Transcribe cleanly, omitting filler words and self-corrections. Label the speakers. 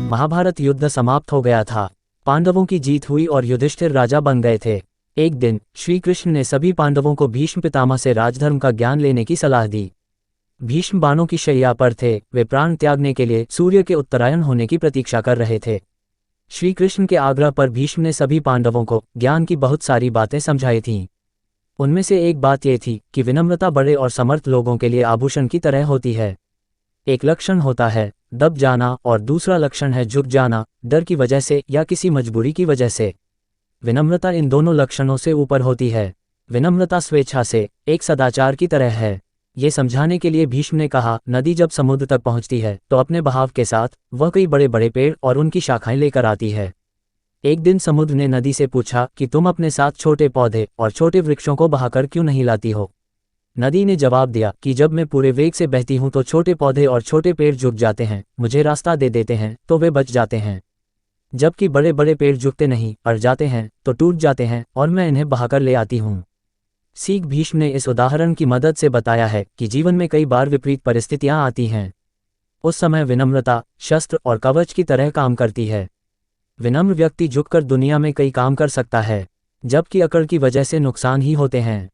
Speaker 1: महाभारत युद्ध समाप्त हो गया था। पांडवों की जीत हुई और युधिष्ठिर राजा बन गए थे। एक दिन श्री कृष्ण ने सभी पांडवों को भीष्म पितामह से राजधर्म का ज्ञान लेने की सलाह दी। भीष्म बाणों की शैया पर थे, वे प्राण त्यागने के लिए सूर्य के उत्तरायण होने की प्रतीक्षा कर रहे थे। श्री कृष्ण के आग्रह पर भीष्म ने सभी पांडवों को ज्ञान की बहुत सारी बातें समझाई थीं। उनमें से एक बात यह थी कि विनम्रता बड़े और समर्थ लोगों के लिए आभूषण की तरह होती है। एक लक्षण होता है दब जाना और दूसरा लक्षण है झुक जाना, डर की वजह से या किसी मजबूरी की वजह से। विनम्रता इन दोनों लक्षणों से ऊपर होती है। विनम्रता स्वेच्छा से, एक सदाचार की तरह है। ये समझाने के लिए भीष्म ने कहा, नदी जब समुद्र तक पहुंचती है तो अपने बहाव के साथ वह कई बड़े बड़े पेड़ और उनकी शाखाएं लेकर आती है। एक दिन समुद्र ने नदी से पूछा कि तुम अपने साथ छोटे पौधे और छोटे वृक्षों को बहाकर क्यों नहीं लाती हो। नदी ने जवाब दिया कि जब मैं पूरे वेग से बहती हूं तो छोटे पौधे और छोटे पेड़ झुक जाते हैं, मुझे रास्ता दे देते हैं तो वे बच जाते हैं। जबकि बड़े बड़े पेड़ झुकते नहीं, अड़ जाते हैं तो टूट जाते हैं और मैं इन्हें बहाकर ले आती हूँ। सीख भीष्म ने इस उदाहरण की मदद से बताया है कि जीवन में कई बार विपरीत परिस्थितियां आती हैं। उस समय विनम्रता शस्त्र और कवच की तरह काम करती है। विनम्र व्यक्ति झुककर दुनिया में कई काम कर सकता है, जबकि अकड़ की वजह से नुकसान ही होते हैं।